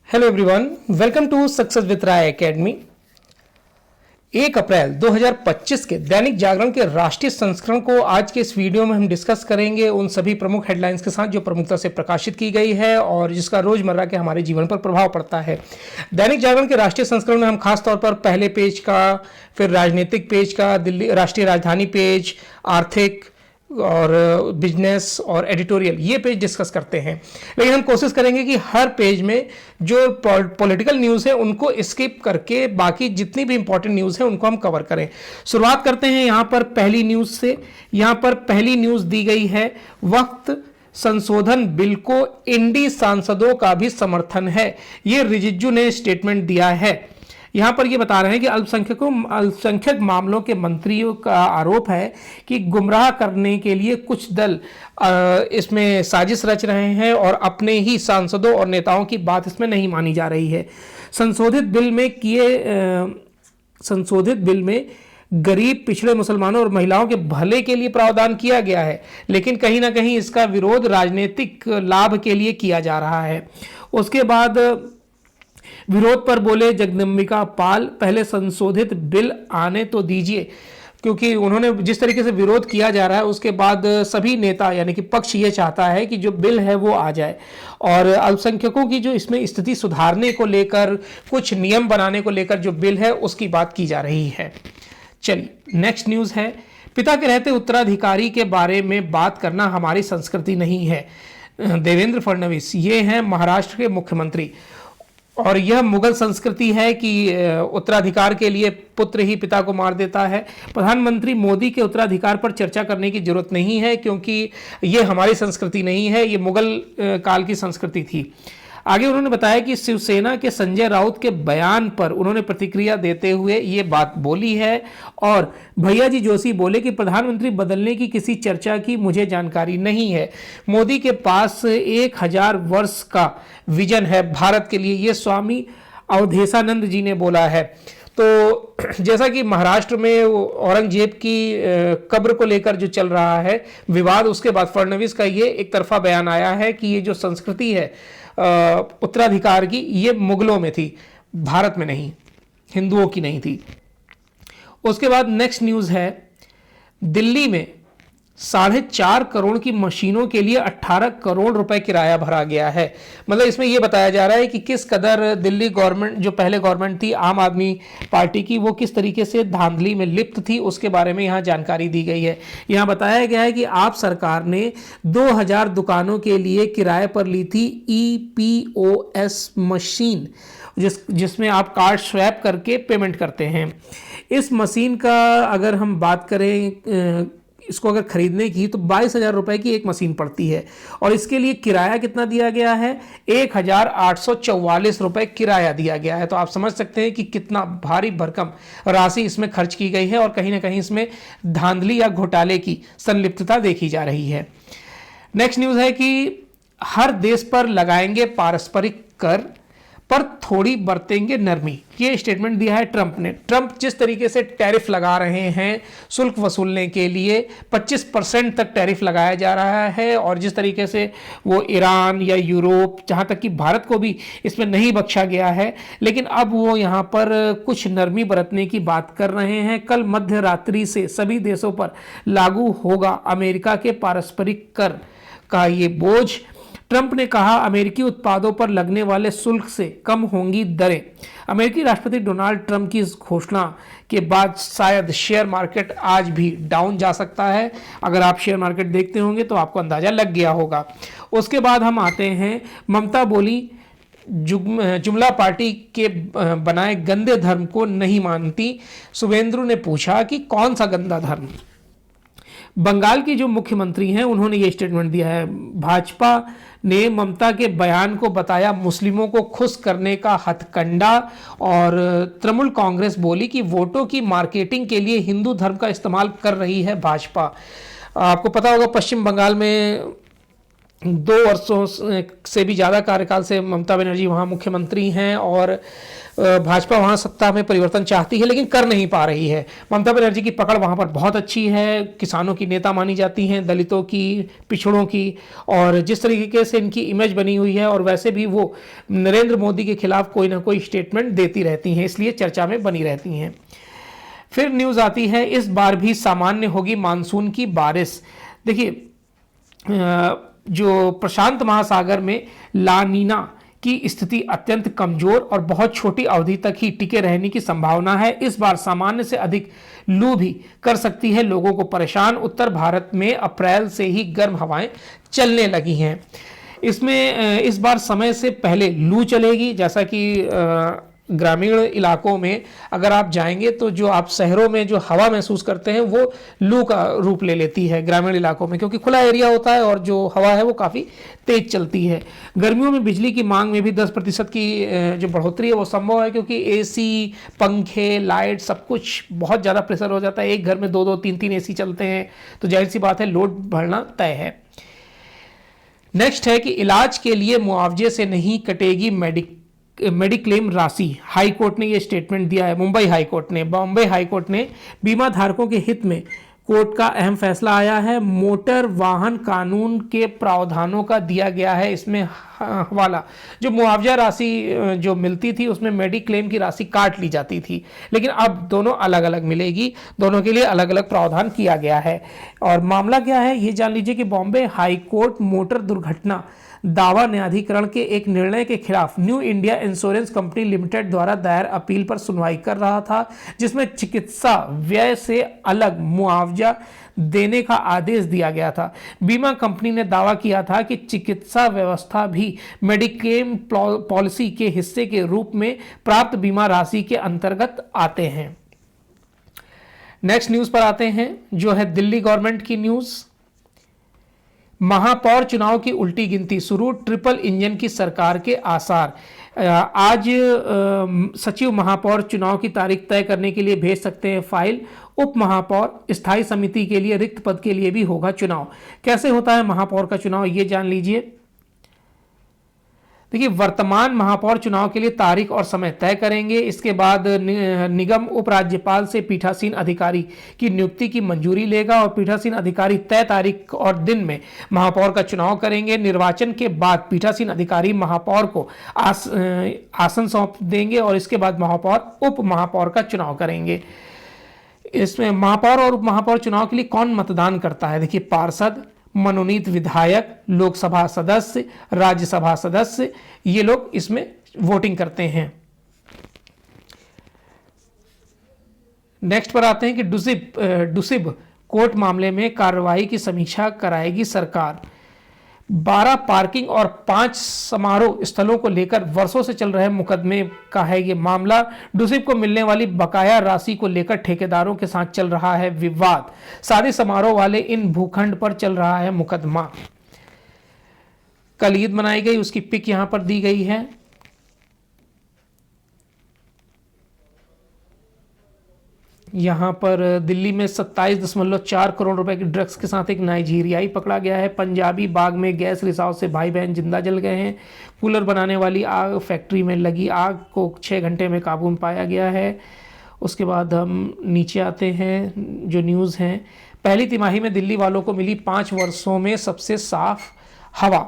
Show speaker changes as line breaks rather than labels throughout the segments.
Hello everyone, welcome to Success with Rai Academy. 1 अप्रैल 2025 के दैनिक जागरण के राष्ट्रीय संस्करण को आज के इस वीडियो में हम डिस्कस करेंगे उन सभी प्रमुख हेडलाइंस के साथ जो प्रमुखता से प्रकाशित की गई है और जिसका रोजमर्रा के हमारे जीवन पर प्रभाव पड़ता है। दैनिक जागरण के राष्ट्रीय संस्करण में हम खास तौर पर पहले पेज का, फिर राजनीतिक पेज का, दिल्ली राष्ट्रीय राजधानी पेज, आर्थिक और बिजनेस और एडिटोरियल, ये पेज डिस्कस करते हैं। लेकिन हम कोशिश करेंगे कि हर पेज में जो पॉलिटिकल न्यूज़ है उनको स्किप करके बाकी जितनी भी इंपॉर्टेंट न्यूज़ है उनको हम कवर करें। शुरुआत करते हैं यहाँ पर पहली न्यूज़ से। यहाँ पर पहली न्यूज़ दी गई है, वक्त संशोधन बिल को इंडी सांसदों का भी समर्थन है। ये रिजिजू ने स्टेटमेंट दिया है। यहाँ पर ये बता रहे हैं कि अल्पसंख्यक मामलों के मंत्रियों का आरोप है कि गुमराह करने के लिए कुछ दल इसमें साजिश रच रहे हैं और अपने ही सांसदों और नेताओं की बात इसमें नहीं मानी जा रही है। संशोधित बिल में गरीब, पिछड़े मुसलमानों और महिलाओं के भले के लिए प्रावधान किया गया है, लेकिन कहीं ना कहीं इसका विरोध राजनीतिक लाभ के लिए किया जा रहा है। उसके बाद विरोध पर बोले जगदम्बिका पाल, पहले संशोधित बिल आने तो दीजिए, क्योंकि उन्होंने जिस तरीके से विरोध किया जा रहा है उसके बाद सभी नेता यानी कि पक्ष ये चाहता है कि जो बिल है वो आ जाए और अल्पसंख्यकों की जो इसमें स्थिति सुधारने को लेकर, कुछ नियम बनाने को लेकर जो बिल है उसकी बात की जा रही है। चलिए नेक्स्ट न्यूज़ है, पिता के रहते उत्तराधिकारी के बारे में बात करना हमारी संस्कृति नहीं है। देवेंद्र फडणवीस, ये हैं महाराष्ट्र के मुख्यमंत्री, और यह मुगल संस्कृति है कि उत्तराधिकार के लिए पुत्र ही पिता को मार देता है। प्रधानमंत्री मोदी के उत्तराधिकार पर चर्चा करने की जरूरत नहीं है, क्योंकि ये हमारी संस्कृति नहीं है, ये मुगल काल की संस्कृति थी। आगे उन्होंने बताया कि शिवसेना के संजय राउत के बयान पर उन्होंने प्रतिक्रिया देते हुए ये बात बोली है। और भैया जी जोशी बोले कि प्रधानमंत्री बदलने की किसी चर्चा की मुझे जानकारी नहीं है। मोदी के पास 1000 वर्ष का विजन है भारत के लिए, ये स्वामी अवधेशानंद जी ने बोला है। तो जैसा कि महाराष्ट्र में औरंगजेब की कब्र को लेकर जो चल रहा है विवाद, उसके बाद फडणवीस का ये एक तरफा बयान आया है कि ये जो संस्कृति है उत्तराधिकार की, ये मुगलों में थी, भारत में नहीं, हिंदुओं की नहीं थी। उसके बाद नेक्स्ट न्यूज़ है, दिल्ली में 4.5 करोड़ की मशीनों के लिए 18 करोड़ रुपए किराया भरा गया है। मतलब इसमें यह बताया जा रहा है कि किस कदर दिल्ली गवर्नमेंट, जो पहले गवर्नमेंट थी आम आदमी पार्टी की, वो किस तरीके से धांधली में लिप्त थी, उसके बारे में यहाँ जानकारी दी गई है। यहाँ बताया गया है कि आप सरकार ने 2000 दुकानों के लिए किराए पर ली थी EPOS मशीन, जिसमें आप कार्ड स्वैप करके पेमेंट करते हैं। इस मशीन का अगर हम बात करें, इसको अगर खरीदने की, तो 22,000 रुपए की एक मशीन पड़ती है और इसके लिए किराया कितना दिया गया है, 1844 रुपए किराया दिया गया है। तो आप समझ सकते हैं कि कितना भारी भरकम राशि इसमें खर्च की गई है और कहीं ना कहीं इसमें धांधली या घोटाले की संलिप्तता देखी जा रही है। नेक्स्ट न्यूज़ है कि हर देश पर लगाएंगे पारस्परिक कर, पर थोड़ी बरतेंगे नरमी, ये स्टेटमेंट दिया है ट्रंप ने। ट्रंप जिस तरीके से टैरिफ लगा रहे हैं शुल्क वसूलने के लिए, 25% तक टैरिफ लगाया जा रहा है, और जिस तरीके से वो ईरान या यूरोप, जहाँ तक कि भारत को भी इसमें नहीं बख्शा गया है, लेकिन अब वो यहाँ पर कुछ नरमी बरतने की बात कर रहे हैं। कल मध्य रात्रि से सभी देशों पर लागू होगा अमेरिका के पारस्परिक कर का ये बोझ। ट्रंप ने कहा अमेरिकी उत्पादों पर लगने वाले शुल्क से कम होंगी दरें। अमेरिकी राष्ट्रपति डोनाल्ड ट्रंप की इस घोषणा के बाद शायद शेयर मार्केट आज भी डाउन जा सकता है। अगर आप शेयर मार्केट देखते होंगे तो आपको अंदाजा लग गया होगा। उसके बाद हम आते हैं, ममता बोली जुमला पार्टी के बनाए गंदे धर्म को नहीं मानती। शुभेंदु ने पूछा कि कौन सा गंदा धर्म। बंगाल की जो मुख्यमंत्री हैं उन्होंने ये स्टेटमेंट दिया है, भाजपा ने ममता के बयान को बताया मुस्लिमों को खुश करने का हथकंडा। और तृणमूल कांग्रेस बोली कि वोटों की मार्केटिंग के लिए हिंदू धर्म का इस्तेमाल कर रही है भाजपा। आपको पता होगा पश्चिम बंगाल में 2 वर्षों से भी ज़्यादा कार्यकाल से ममता बनर्जी वहाँ मुख्यमंत्री हैं और भाजपा वहां सत्ता में परिवर्तन चाहती है लेकिन कर नहीं पा रही है। ममता बनर्जी की पकड़ वहां पर बहुत अच्छी है, किसानों की नेता मानी जाती हैं, दलितों की, पिछड़ों की, और जिस तरीके से इनकी इमेज बनी हुई है, और वैसे भी वो नरेंद्र मोदी के खिलाफ कोई ना कोई स्टेटमेंट देती रहती हैं, इसलिए चर्चा में बनी रहती हैं। फिर न्यूज़ आती है, इस बार भी सामान्य होगी मानसून की बारिश। देखिए, जो प्रशांत महासागर में लानीना की स्थिति अत्यंत कमजोर और बहुत छोटी अवधि तक ही टिके रहने की संभावना है। इस बार सामान्य से अधिक लू भी कर सकती है लोगों को परेशान। उत्तर भारत में अप्रैल से ही गर्म हवाएं चलने लगी हैं। इसमें इस बार समय से पहले लू चलेगी, जैसा कि ग्रामीण इलाकों में अगर आप जाएंगे तो जो आप शहरों में जो हवा महसूस करते हैं वो लू का रूप ले लेती है ग्रामीण इलाकों में, क्योंकि खुला एरिया होता है और जो हवा है वो काफ़ी तेज चलती है। गर्मियों में बिजली की मांग में भी 10% की जो बढ़ोतरी है वो संभव है, क्योंकि एसी, पंखे, लाइट, सब कुछ बहुत ज़्यादा प्रेशर हो जाता है। एक घर में 2-2, 3-3 एसी चलते हैं, तो जाहिर सी बात है लोड बढ़ना तय है। नेक्स्ट है कि इलाज के लिए मुआवजे से नहीं कटेगी मेडिक्लेम राशि। हाई कोर्ट ने यह स्टेटमेंट दिया है। मुंबई हाई कोर्ट ने, बॉम्बे हाई कोर्ट ने बीमा धारकों के हित में कोर्ट का अहम फैसला आया है। मोटर वाहन कानून के प्रावधानों का दिया गया है इसमें हवाला। जो मुआवजा राशि जो मिलती थी उसमें मेडिक्लेम की राशि काट ली जाती थी, लेकिन अब दोनों अलग अलग मिलेगी, दोनों के लिए अलग अलग प्रावधान किया गया है। और मामला क्या है ये जान लीजिए कि बॉम्बे हाई कोर्ट मोटर दुर्घटना दावा न्यायाधिकरण के एक निर्णय के खिलाफ new India insurance company limited द्वारा दायर अपील पर सुनवाई कर रहा था, जिसमें चिकित्सा व्यय से अलग मुआवजा देने का आदेश दिया गया था। बीमा कंपनी ने दावा किया था कि चिकित्सा व्यवस्था भी मेडिक्लेम पॉलिसी के हिस्से के रूप में प्राप्त बीमा राशि के अंतर्गत आते हैं। नेक्स्ट न्यूज पर आते हैं, जो है दिल्ली गवर्नमेंट की न्यूज। महापौर चुनाव की उल्टी गिनती शुरू, ट्रिपल इंजन की सरकार के आसार। आज सचिव महापौर चुनाव की तारीख तय करने के लिए भेज सकते हैं फाइल। उप महापौर स्थायी समिति के लिए रिक्त पद के लिए भी होगा चुनाव। कैसे होता है महापौर का चुनाव ये जान लीजिए। देखिए, वर्तमान महापौर चुनाव के लिए तारीख और समय तय करेंगे। इसके बाद निगम उपराज्यपाल से पीठासीन अधिकारी की नियुक्ति की मंजूरी लेगा और पीठासीन अधिकारी तय तारीख और दिन में महापौर का चुनाव करेंगे। निर्वाचन के बाद पीठासीन अधिकारी महापौर को आसन सौंप देंगे और इसके बाद महापौर उप महापौर का चुनाव करेंगे। इसमें महापौर और उप महापौर चुनाव के लिए कौन मतदान करता है? देखिए, पार्षद, मनोनीत विधायक, लोकसभा सदस्य, राज्यसभा सदस्य, ये लोग इसमें वोटिंग करते हैं। नेक्स्ट पर आते हैं कि डुसिब कोर्ट मामले में कार्रवाई की समीक्षा कराएगी सरकार। 12 पार्किंग और 5 समारोह स्थलों को लेकर वर्षों से चल रहे मुकदमे का है ये मामला। डुसिब को मिलने वाली बकाया राशि को लेकर ठेकेदारों के साथ चल रहा है विवाद। शादी समारोह वाले इन भूखंड पर चल रहा है मुकदमा। कल ईद मनाई गई, उसकी पिक यहां पर दी गई है। यहाँ पर दिल्ली में 27.4 करोड़ रुपए की ड्रग्स के साथ एक नाइजीरियाई पकड़ा गया है। पंजाबी बाग में गैस रिसाव से भाई बहन जिंदा जल गए हैं। कूलर बनाने वाली आग, फैक्ट्री में लगी आग को 6 घंटे में काबू में पाया गया है। उसके बाद हम नीचे आते हैं, जो न्यूज़ हैं। पहली तिमाही में दिल्ली वालों को मिली 5 वर्षों में सबसे साफ हवा।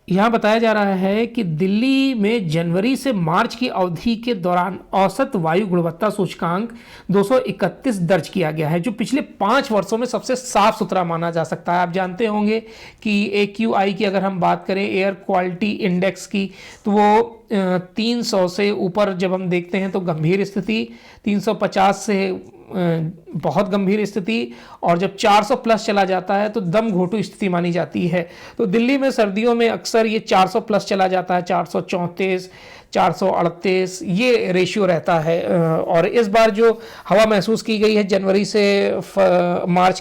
यहाँ बताया जा रहा है कि दिल्ली में जनवरी से मार्च की अवधि के दौरान औसत वायु गुणवत्ता सूचकांक 231 दर्ज किया गया है, जो पिछले 5 वर्षों में सबसे साफ सुथरा माना जा सकता है। आप जानते होंगे कि AQI की अगर हम बात करें, एयर क्वालिटी इंडेक्स की, तो वो 300 से ऊपर जब हम देखते हैं तो गंभीर स्थिति, 350 से बहुत गंभीर स्थिति, और जब 400 प्लस चला जाता है तो दम घोटू स्थिति मानी जाती है। तो दिल्ली में सर्दियों में अक्सर ये 400 प्लस चला जाता है, 434, 438 ये रेशियो रहता है। और इस बार जो हवा महसूस की गई है जनवरी से मार्च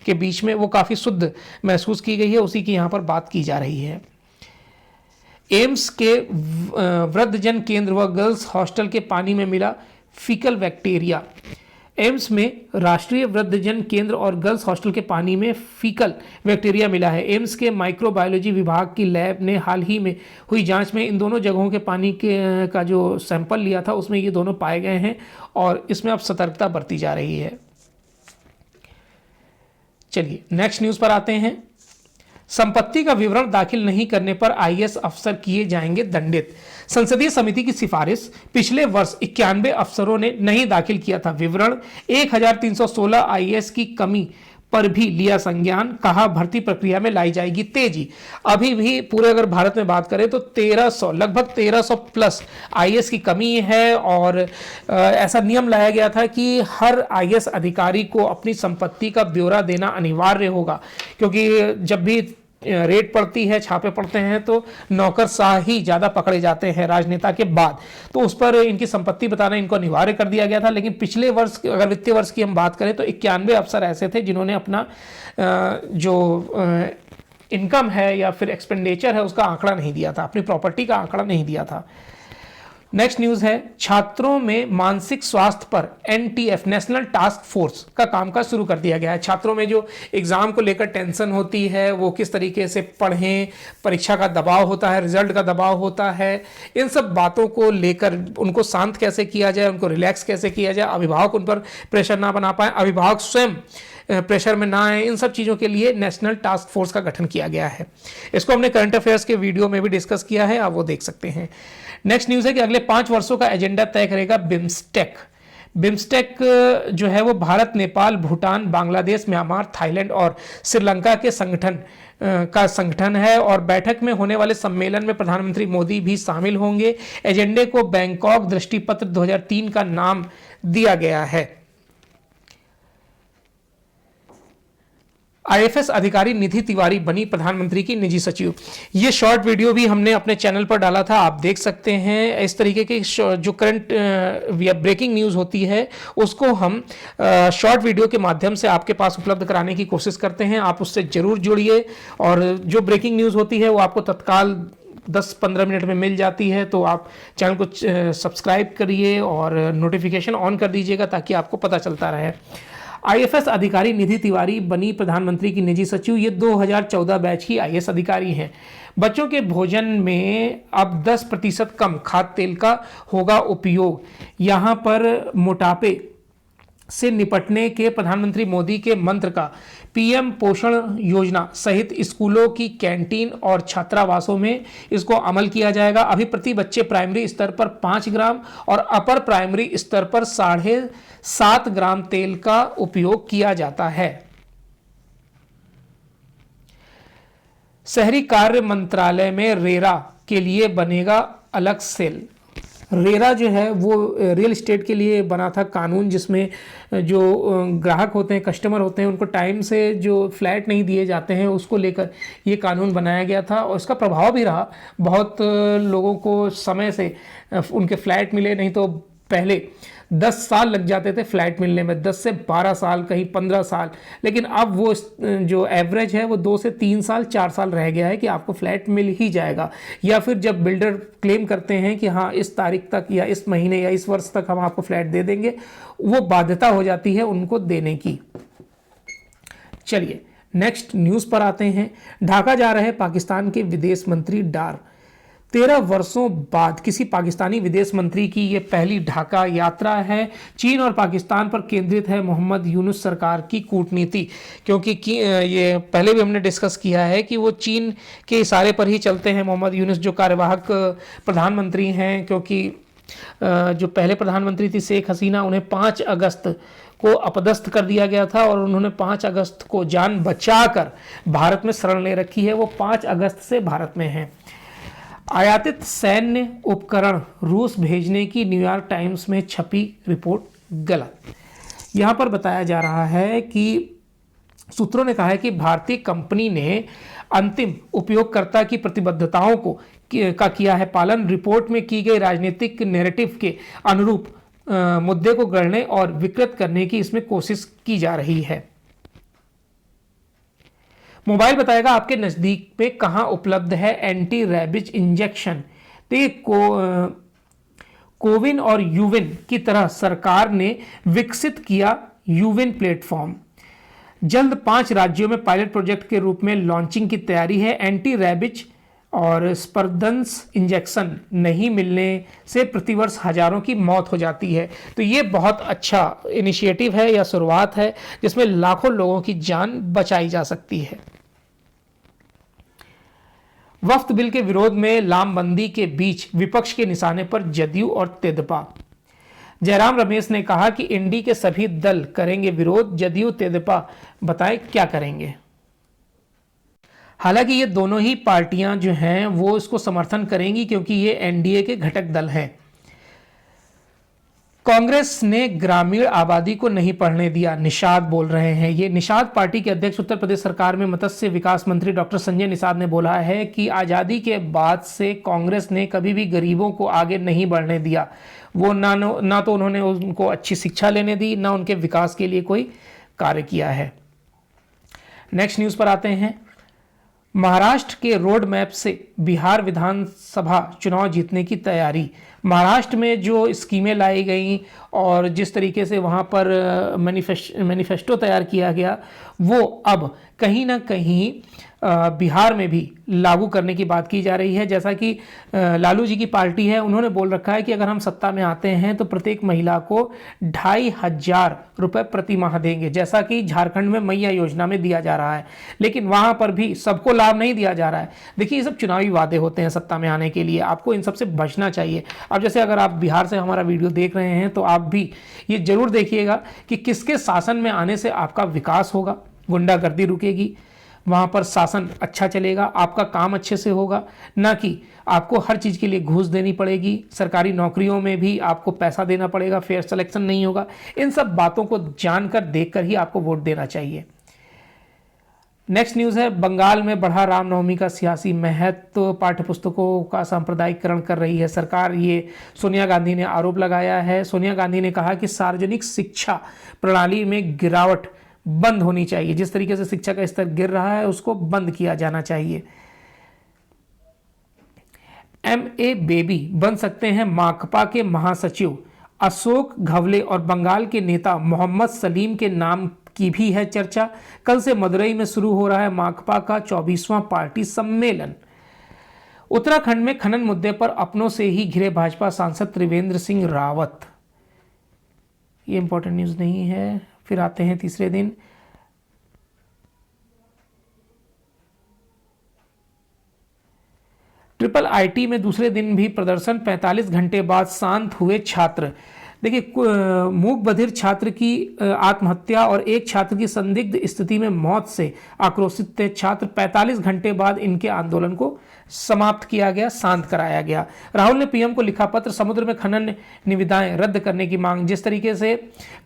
के बीच में, वो काफ़ी शुद्ध महसूस की गई है, उसी की यहाँ पर बात की जा रही है। एम्स के वृद्धजन केंद्र व गर्ल्स हॉस्टल के पानी में मिला फीकल बैक्टीरिया। एम्स में राष्ट्रीय वृद्धजन केंद्र और गर्ल्स हॉस्टल के पानी में फीकल बैक्टीरिया मिला है। एम्स के माइक्रोबायोलॉजी विभाग की लैब ने हाल ही में हुई जांच में इन दोनों जगहों के पानी का जो सैंपल लिया था उसमें ये दोनों पाए गए हैं और इसमें अब सतर्कता बरती जा रही है। चलिए नेक्स्ट न्यूज पर आते हैं। संपत्ति का विवरण दाखिल नहीं करने पर आईएएस अफसर किए जाएंगे दंडित। संसदीय समिति की सिफारिश पिछले वर्ष 91 अफसरों ने नहीं दाखिल किया था विवरण। 1316 आईएएस की कमी पर भी लिया संज्ञान, कहा भर्ती प्रक्रिया में लाई जाएगी तेजी। अभी भी पूरे अगर भारत में बात करें तो 1300 लगभग 1300 प्लस आईएएस की कमी है और ऐसा नियम लाया गया था कि हर आईएएस अधिकारी को अपनी संपत्ति का ब्यौरा देना अनिवार्य होगा, क्योंकि जब भी रेड पड़ती है, छापे पड़ते हैं तो नौकरशाह ही ज़्यादा पकड़े जाते हैं राजनेता के बाद, तो उस पर इनकी संपत्ति बताना इनको अनिवार्य कर दिया गया था। लेकिन पिछले वर्ष अगर वित्तीय वर्ष की हम बात करें तो 91 अफसर ऐसे थे जिन्होंने अपना जो इनकम है या फिर एक्सपेंडिचर है उसका आंकड़ा नहीं दिया था, अपनी प्रॉपर्टी का आंकड़ा नहीं दिया था। नेक्स्ट न्यूज है, छात्रों में मानसिक स्वास्थ्य पर एनटीएफ नेशनल टास्क फोर्स का कामकाज शुरू कर दिया गया है। छात्रों में जो एग्जाम को लेकर टेंशन होती है, वो किस तरीके से पढ़ें, परीक्षा का दबाव होता है, रिजल्ट का दबाव होता है, इन सब बातों को लेकर उनको शांत कैसे किया जाए, उनको रिलैक्स कैसे किया जाए, अभिभावक उन पर प्रेशर ना बना पाए, अभिभावक स्वयं प्रेशर में ना आए, इन सब चीज़ों के लिए नेशनल टास्क फोर्स का गठन किया गया है। इसको हमने करंट अफेयर्स के वीडियो में भी डिस्कस किया है, आप वो देख सकते हैं। नेक्स्ट न्यूज़ है कि अगले 5 वर्षों का एजेंडा तय करेगा बिम्स्टेक। बिम्स्टेक जो है वो भारत, नेपाल, भूटान, बांग्लादेश, म्यांमार, थाईलैंड और श्रीलंका के संगठन है और बैठक में होने वाले सम्मेलन में प्रधानमंत्री मोदी भी शामिल होंगे। एजेंडे को बैंकॉक दृष्टिपत्र 2003 का नाम दिया गया है। आईएफएस अधिकारी निधि तिवारी बनी प्रधानमंत्री की निजी सचिव। ये शॉर्ट वीडियो भी हमने अपने चैनल पर डाला था, आप देख सकते हैं। इस तरीके की जो करंट ब्रेकिंग न्यूज़ होती है उसको हम शॉर्ट वीडियो के माध्यम से आपके पास उपलब्ध कराने की कोशिश करते हैं। आप उससे जरूर जुड़िए और जो ब्रेकिंग न्यूज़ होती है वो आपको तत्काल 10-15 मिनट में मिल जाती है, तो आप चैनल को सब्सक्राइब करिए और नोटिफिकेशन ऑन कर दीजिएगा ताकि आपको पता चलता रहे। आईएफएस अधिकारी निधि तिवारी बनी प्रधानमंत्री की निजी सचिव। ये 2014 बैच की आईएएस अधिकारी हैं। बच्चों के भोजन में अब 10% कम खाद्य तेल का होगा उपयोग। यहाँ पर मोटापे से निपटने के प्रधानमंत्री मोदी के मंत्र का पीएम पोषण योजना सहित स्कूलों की कैंटीन और छात्रावासों में इसको अमल किया जाएगा। अभी प्रति बच्चे प्राइमरी स्तर पर 5 ग्राम और अपर प्राइमरी स्तर पर 7.5 ग्राम तेल का उपयोग किया जाता है। शहरी कार्य मंत्रालय में रेरा के लिए बनेगा अलग सेल। रेरा जो है वो रियल एस्टेट के लिए बना था कानून, जिसमें जो ग्राहक होते हैं, कस्टमर होते हैं, उनको टाइम से जो फ्लैट नहीं दिए जाते हैं उसको लेकर ये कानून बनाया गया था और इसका प्रभाव भी रहा। बहुत लोगों को समय से उनके फ्लैट मिले, नहीं तो पहले 10 साल लग जाते थे फ्लैट मिलने में, 10 से 12 साल, कहीं 15 साल। लेकिन अब वो जो एवरेज है वो 2 से 3 साल, 4 साल रह गया है कि आपको फ्लैट मिल ही जाएगा। या फिर जब बिल्डर क्लेम करते हैं कि हाँ इस तारीख तक या इस महीने या इस वर्ष तक हम आपको फ्लैट दे देंगे, वो बाध्यता हो जाती है उनको देने की। चलिए नेक्स्ट न्यूज़ पर आते हैं। ढाका जा रहे पाकिस्तान के विदेश मंत्री डार। 13 वर्षों बाद किसी पाकिस्तानी विदेश मंत्री की ये पहली ढाका यात्रा है। चीन और पाकिस्तान पर केंद्रित है मोहम्मद यूनुस सरकार की कूटनीति, क्योंकि ये पहले भी हमने डिस्कस किया है कि वो चीन के इशारे पर ही चलते हैं। मोहम्मद यूनुस जो कार्यवाहक प्रधानमंत्री हैं, क्योंकि जो पहले प्रधानमंत्री थी शेख हसीना, उन्हें 5 अगस्त को अपदस्थ कर दिया गया था और उन्होंने 5 अगस्त को जान बचाकर भारत में शरण ले रखी है। वो 5 अगस्त से भारत में हैं। आयातित सैन्य उपकरण रूस भेजने की न्यूयॉर्क टाइम्स में छपी रिपोर्ट गलत। यहाँ पर बताया जा रहा है कि सूत्रों ने कहा है कि भारतीय कंपनी ने अंतिम उपयोगकर्ता की प्रतिबद्धताओं का किया है पालन। रिपोर्ट में की गई राजनीतिक नैरेटिव के अनुरूप मुद्दे को गढ़ने और विकृत करने की इसमें कोशिश की जा रही है। मोबाइल बताएगा आपके नज़दीक में कहाँ उपलब्ध है एंटी रैबिज इंजेक्शन। तो ये कोविन और यूविन की तरह सरकार ने विकसित किया यूविन प्लेटफॉर्म। जल्द 5 राज्यों में पायलट प्रोजेक्ट के रूप में लॉन्चिंग की तैयारी है। एंटी रैबिज और स्पर्दंस इंजेक्शन नहीं मिलने से प्रतिवर्ष हजारों की मौत हो जाती है। तो ये बहुत अच्छा इनिशिएटिव है या शुरुआत है जिसमें लाखों लोगों की जान बचाई जा सकती है। वक्फ बिल के विरोध में लामबंदी के बीच विपक्ष के निशाने पर जदयू और तेदेपा। जयराम रमेश ने कहा कि इंडी के सभी दल करेंगे विरोध, जदयू तेदेपा बताएं क्या करेंगे। हालांकि ये दोनों ही पार्टियां जो हैं वो इसको समर्थन करेंगी क्योंकि ये एनडीए के घटक दल हैं। कांग्रेस ने ग्रामीण आबादी को नहीं पढ़ने दिया, निषाद बोल रहे हैं। ये निषाद पार्टी के अध्यक्ष उत्तर प्रदेश सरकार में मत्स्य विकास मंत्री डॉक्टर संजय निषाद ने बोला है कि आज़ादी के बाद से कांग्रेस ने कभी भी गरीबों को आगे नहीं बढ़ने दिया। वो ना तो उन्होंने उनको अच्छी शिक्षा लेने दी, ना उनके विकास के लिए कोई कार्य किया है। नेक्स्ट न्यूज़ पर आते हैं। महाराष्ट्र के रोड मैप से बिहार विधानसभा चुनाव जीतने की तैयारी। महाराष्ट्र में जो स्कीमें लाई गई और जिस तरीके से वहाँ पर मैनिफेस्टो तैयार किया गया वो अब कहीं ना कहीं बिहार में भी लागू करने की बात की जा रही है। जैसा कि लालू जी की पार्टी है, उन्होंने बोल रखा है कि अगर हम सत्ता में आते हैं तो प्रत्येक महिला को 2,500 रुपये प्रति माह देंगे, जैसा कि झारखंड में मैया योजना में दिया जा रहा है। लेकिन वहाँ पर भी सबको लाभ नहीं दिया जा रहा है। देखिए, ये सब चुनावी वादे होते हैं सत्ता में आने के लिए, आपको इन सबसे बचना चाहिए। अब जैसे अगर आप बिहार से हमारा वीडियो देख रहे हैं तो आप भी ये जरूर देखिएगा कि किसके शासन में आने से आपका विकास होगा, गुंडागर्दी रुकेगी, वहाँ पर शासन अच्छा चलेगा, आपका काम अच्छे से होगा, ना कि आपको हर चीज़ के लिए घूस देनी पड़ेगी, सरकारी नौकरियों में भी आपको पैसा देना पड़ेगा, फेयर सिलेक्शन नहीं होगा। इन सब बातों को जानकर देखकर ही आपको वोट देना चाहिए। नेक्स्ट न्यूज़ है, बंगाल में बढ़ा रामनवमी का सियासी महत्व, पाठ्यपुस्तकों का सांप्रदायिकरण कर रही है सरकार। ये सोनिया गांधी ने आरोप लगाया है। सोनिया गांधी ने कहा कि सार्वजनिक शिक्षा प्रणाली में गिरावट बंद होनी चाहिए। जिस तरीके से शिक्षा का स्तर गिर रहा है उसको बंद किया जाना चाहिए। MA बेबी बन सकते हैं माकपा के महासचिव। अशोक घवले और बंगाल के नेता मोहम्मद सलीम के नाम की भी है चर्चा। कल से मदुरई में शुरू हो रहा है माकपा का 24वां पार्टी सम्मेलन। उत्तराखंड में खनन मुद्दे पर अपनों से ही घिरे भाजपा सांसद त्रिवेंद्र सिंह रावत। ये इंपॉर्टेंट न्यूज़ नहीं है। फिर आते हैं तीसरे दिन। IIT में दूसरे दिन भी प्रदर्शन, 45 घंटे बाद शांत हुए छात्र। देखिए, मूक बधिर छात्र की आत्महत्या और एक छात्र की संदिग्ध स्थिति में मौत से आक्रोशित थे छात्र। 45 घंटे बाद इनके आंदोलन को समाप्त किया गया, शांत कराया गया। राहुल ने पीएम को लिखा पत्र, समुद्र में खनन निविदाएं रद्द करने की मांग। जिस तरीके से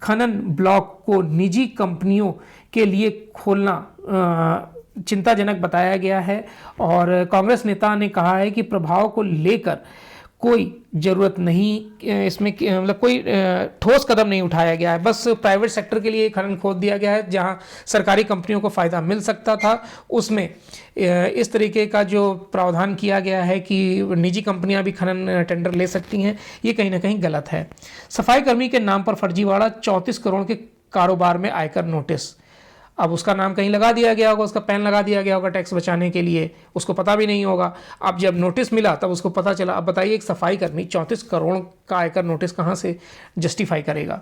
खनन ब्लॉक को निजी कंपनियों के लिए खोलना चिंताजनक बताया गया है और कांग्रेस नेता ने कहा है कि प्रभाव को लेकर कोई ज़रूरत नहीं, इसमें मतलब कोई ठोस कदम नहीं उठाया गया है। बस प्राइवेट सेक्टर के लिए खनन खोद दिया गया है। जहां सरकारी कंपनियों को फ़ायदा मिल सकता था उसमें इस तरीके का जो प्रावधान किया गया है कि निजी कंपनियां भी खनन टेंडर ले सकती हैं, ये कहीं ना कहीं गलत है। सफाई कर्मी के नाम पर फर्जीवाड़ा, 34 करोड़ के कारोबार में आयकर नोटिस। अब उसका नाम कहीं लगा दिया गया होगा, उसका पैन लगा दिया गया होगा टैक्स बचाने के लिए, उसको पता भी नहीं होगा। अब जब नोटिस मिला तब उसको पता चला। अब बताइए, एक सफाई कर्मी 34 करोड़ का आयकर नोटिस कहाँ से जस्टिफाई करेगा।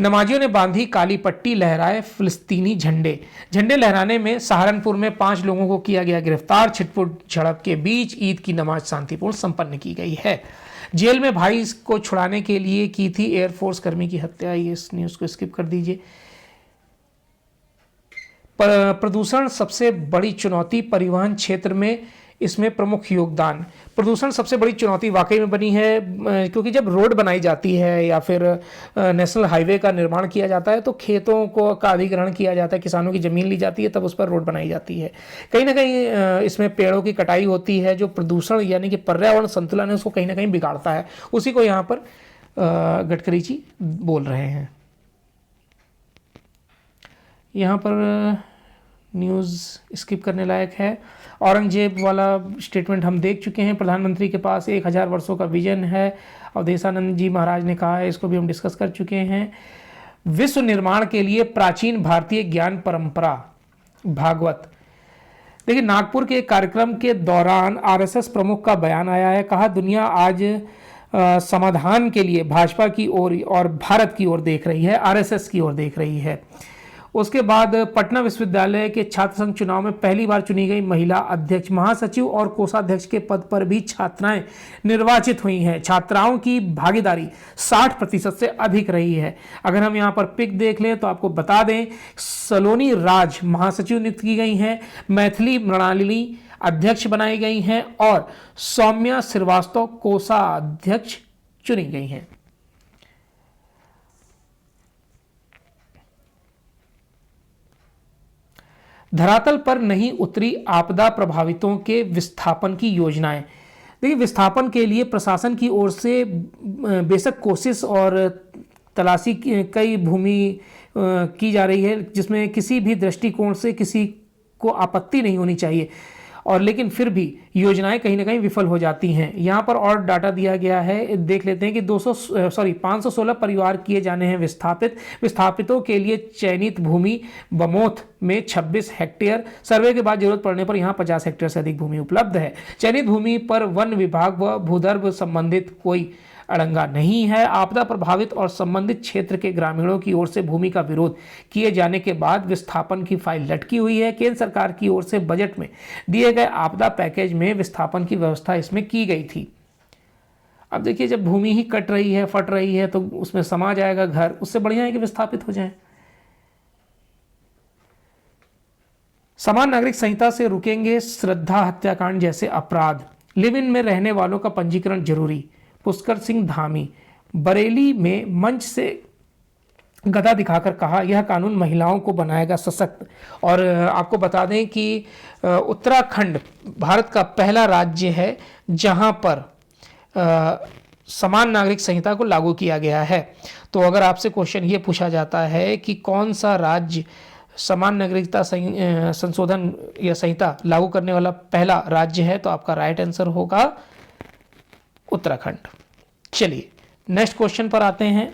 नमाजियों ने बांधी काली पट्टी, लहराए फिलिस्तीनी झंडे। झंडे लहराने में सहारनपुर में 5 लोगों को किया गया गिरफ्तार। छिटपुट झड़प के बीच ईद की नमाज शांतिपूर्ण संपन्न की गई है। जेल में भाई को छुड़ाने के लिए की थी एयरफोर्स कर्मी की हत्या। ये इस न्यूज़ को स्किप कर दीजिए। प्रदूषण सबसे बड़ी चुनौती, परिवहन क्षेत्र में इसमें प्रमुख योगदान। प्रदूषण सबसे बड़ी चुनौती वाकई में बनी है, क्योंकि जब रोड बनाई जाती है या फिर नेशनल हाईवे का निर्माण किया जाता है तो खेतों का अधिग्रहण किया जाता है, किसानों की ज़मीन ली जाती है, तब उस पर रोड बनाई जाती है। कहीं ना कहीं इसमें पेड़ों की कटाई होती है, जो प्रदूषण यानी कि पर्यावरण संतुलन है उसको कहीं ना कहीं बिगाड़ता है। उसी को यहाँ पर गडकरी जी बोल रहे हैं। यहाँ पर न्यूज़ स्किप करने लायक है। औरंगजेब वाला स्टेटमेंट हम देख चुके हैं। प्रधानमंत्री के पास 1000 वर्षों का विजन है, अवधेशानंद जी महाराज ने कहा है, इसको भी हम डिस्कस कर चुके हैं। विश्व निर्माण के लिए प्राचीन भारतीय ज्ञान परंपरा, भागवत। देखिए, नागपुर के एक कार्यक्रम के दौरान आरएसएस प्रमुख का बयान आया है। कहा, दुनिया आज समाधान के लिए भाजपा की ओर और भारत की ओर देख रही है, आरएसएस की ओर देख रही है। उसके बाद पटना विश्वविद्यालय के छात्र संघ चुनाव में पहली बार चुनी गई महिला अध्यक्ष, महासचिव और कोषाध्यक्ष के पद पर भी छात्राएं निर्वाचित हुई हैं। छात्राओं की भागीदारी 60% से अधिक रही है। अगर हम यहां पर पिक देख लें तो आपको बता दें, सलोनी राज महासचिव नियुक्त की गई हैं, मैथिली मृणालिनी अध्यक्ष बनाई गई हैं और सौम्या श्रीवास्तव कोषाध्यक्ष चुनी गई हैं। धरातल पर नहीं उतरी आपदा प्रभावितों के विस्थापन की योजनाएं। देखिए, विस्थापन के लिए प्रशासन की ओर से बेशक कोशिश और तलाशी कई भूमि की जा रही है, जिसमें किसी भी दृष्टिकोण से किसी को आपत्ति नहीं होनी चाहिए, और लेकिन फिर भी योजनाएं कहीं ना कहीं विफल हो जाती हैं। यहाँ पर और डाटा दिया गया है, देख लेते हैं कि 516 परिवार किए जाने हैं विस्थापित। विस्थापितों के लिए चयनित भूमि बमोथ में 26 हेक्टेयर, सर्वे के बाद जरूरत पड़ने पर यहाँ 50 हेक्टेयर से अधिक भूमि उपलब्ध है। चयनित भूमि पर वन विभाग व भूदर्भ संबंधित कोई अड़ंगा नहीं है। आपदा प्रभावित और संबंधित क्षेत्र के ग्रामीणों की ओर से भूमि का विरोध किए जाने के बाद विस्थापन की फाइल लटकी हुई है। केंद्र सरकार की ओर से बजट में दिए गए आपदा पैकेज में विस्थापन की व्यवस्था इसमें की गई थी। अब देखिए, जब भूमि ही कट रही है, फट रही है, तो उसमें समा जाएगा घर, उससे बढ़िया है कि विस्थापित हो जाए। समान नागरिक संहिता से रुकेंगे श्रद्धा हत्याकांड जैसे अपराध। लिव इन में रहने वालों का पंजीकरण जरूरी, पुष्कर सिंह धामी। बरेली में मंच से गदा दिखाकर कहा, यह कानून महिलाओं को बनाएगा सशक्त। और आपको बता दें कि उत्तराखंड भारत का पहला राज्य है जहां पर समान नागरिक संहिता को लागू किया गया है। तो अगर आपसे क्वेश्चन ये पूछा जाता है कि कौन सा राज्य समान नागरिकता संशोधन या संहिता लागू करने वाला पहला राज्य है, तो आपका राइट आंसर होगा उत्तराखंड। चलिए नेक्स्ट क्वेश्चन पर आते हैं,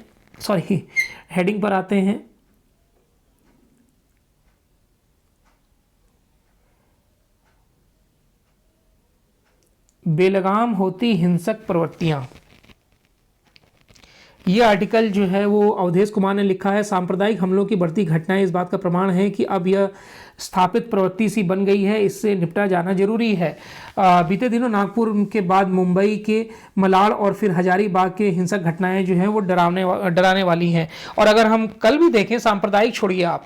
हेडिंग पर आते हैं। बेलगाम होती हिंसक प्रवृत्तियां। ये आर्टिकल जो है वो अवधेश कुमार ने लिखा है। सांप्रदायिक हमलों की बढ़ती घटनाएं इस बात का प्रमाण है कि अब यह स्थापित प्रवृत्ति सी बन गई है, इससे निपटा जाना जरूरी है। बीते दिनों नागपुर के बाद मुंबई के मलाड और फिर हजारीबाग के हिंसक घटनाएं जो हैं वो डराने वाली हैं। और अगर हम कल भी देखें, सांप्रदायिक छोड़िए आप,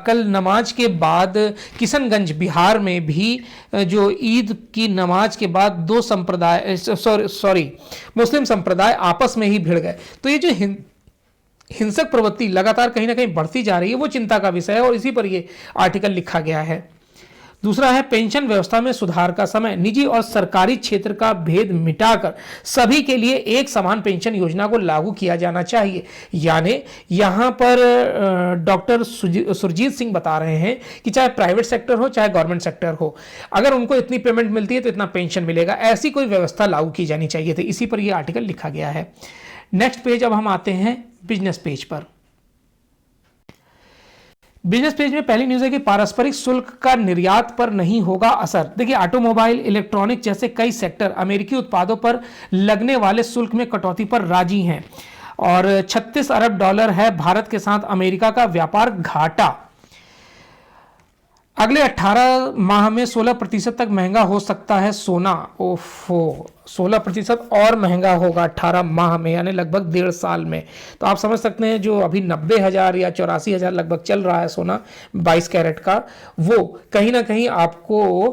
कल नमाज के बाद किशनगंज बिहार में भी जो ईद की नमाज के बाद दो संप्रदाय मुस्लिम संप्रदाय आपस में ही भिड़ गए। तो ये जो हिंसक प्रवृत्ति लगातार कहीं ना कहीं बढ़ती जा रही है, वो चिंता का विषय है और इसी पर ये आर्टिकल लिखा गया है। दूसरा है पेंशन व्यवस्था में सुधार का समय। निजी और सरकारी क्षेत्र का भेद मिटाकर सभी के लिए एक समान पेंशन योजना को लागू किया जाना चाहिए। यानी यहां पर डॉक्टर सुरजीत सिंह बता रहे हैं कि चाहे प्राइवेट सेक्टर हो चाहे गवर्नमेंट सेक्टर हो, अगर उनको इतनी पेमेंट मिलती है तो इतना पेंशन मिलेगा, ऐसी कोई व्यवस्था लागू की जानी चाहिए थी। इसी पर यह आर्टिकल लिखा गया है। नेक्स्ट पेज, अब हम आते हैं बिजनेस पेज पर। बिजनेस पेज में पहली न्यूज है कि पारस्परिक शुल्क का निर्यात पर नहीं होगा असर। देखिए, ऑटोमोबाइल, इलेक्ट्रॉनिक जैसे कई सेक्टर अमेरिकी उत्पादों पर लगने वाले शुल्क में कटौती पर राजी हैं और $36 अरब है भारत के साथ अमेरिका का व्यापार घाटा। अगले 18 माह में 16% तक महंगा हो सकता है सोना। ओफो, 16% और महंगा होगा 18 माह में, यानी लगभग 1.5 साल में। तो आप समझ सकते हैं जो अभी 90,000 या 84,000 लगभग चल रहा है सोना 22 कैरेट का, वो कहीं ना कहीं आपको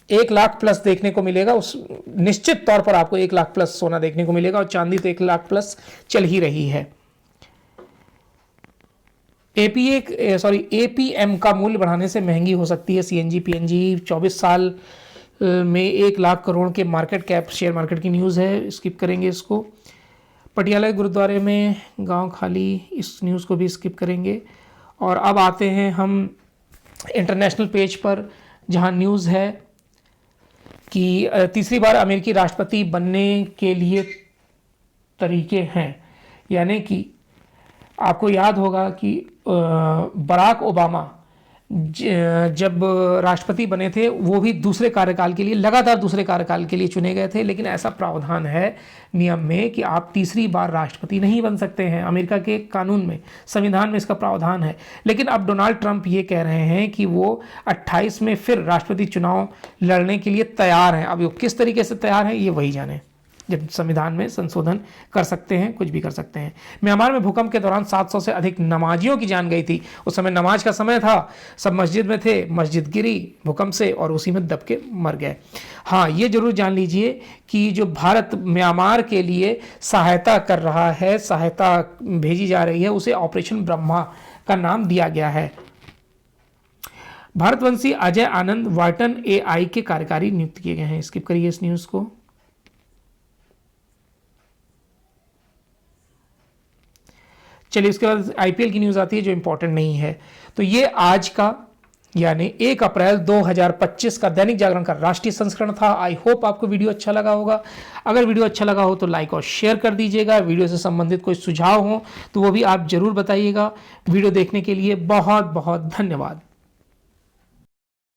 1 लाख प्लस देखने को मिलेगा। उस निश्चित तौर पर आपको 1 लाख प्लस सोना देखने को मिलेगा और चांदी तो 1 लाख प्लस चल ही रही है। एपीएम का मूल्य बढ़ाने से महंगी हो सकती है सीएनजी पीएनजी। 24 साल में 1 लाख करोड़ के मार्केट कैप, शेयर मार्केट की न्यूज़ है, स्किप करेंगे इसको। पटियाला गुरुद्वारे में गांव खाली, इस न्यूज़ को भी स्किप करेंगे। और अब आते हैं हम इंटरनेशनल पेज पर जहां न्यूज़ है कि तीसरी बार अमेरिकी राष्ट्रपति बनने के लिए तरीके हैं, यानी कि आपको याद होगा कि बराक ओबामा जब राष्ट्रपति बने थे वो भी दूसरे कार्यकाल के लिए, लगातार दूसरे कार्यकाल के लिए चुने गए थे, लेकिन ऐसा प्रावधान है नियम में कि आप तीसरी बार राष्ट्रपति नहीं बन सकते हैं। अमेरिका के कानून में, संविधान में इसका प्रावधान है। लेकिन अब डोनाल्ड ट्रंप ये कह रहे हैं कि वो 28 में फिर राष्ट्रपति चुनाव लड़ने के लिए तैयार हैं। अब वो किस तरीके से तैयार हैं ये वही जाने, जब संविधान में संशोधन कर सकते हैं, कुछ भी कर सकते हैं। म्यांमार में भूकंप के दौरान 700 से अधिक नमाजियों की जान गई थी। उस समय नमाज का समय था, सब मस्जिद में थे, मस्जिद गिरी भूकंप से और उसी में दब के मर गए। हाँ, ये जरूर जान लीजिए कि जो भारत म्यांमार के लिए सहायता कर रहा है, सहायता भेजी जा रही है, उसे ऑपरेशन ब्रह्मा का नाम दिया गया है। भारतवंशी अजय आनंद वार्टन AI के कार्यकारी नियुक्त किए गए हैं। स्किप करिए इस न्यूज को। चलिए, उसके बाद IPL की न्यूज़ आती है जो इंपॉर्टेंट नहीं है। तो ये आज का यानी 1 अप्रैल 2025 का दैनिक जागरण का राष्ट्रीय संस्करण था। आई होप आपको वीडियो अच्छा लगा होगा। अगर वीडियो अच्छा लगा हो तो लाइक और शेयर कर दीजिएगा। वीडियो से संबंधित कोई सुझाव हो तो वो भी आप जरूर बताइएगा। वीडियो देखने के लिए बहुत बहुत धन्यवाद।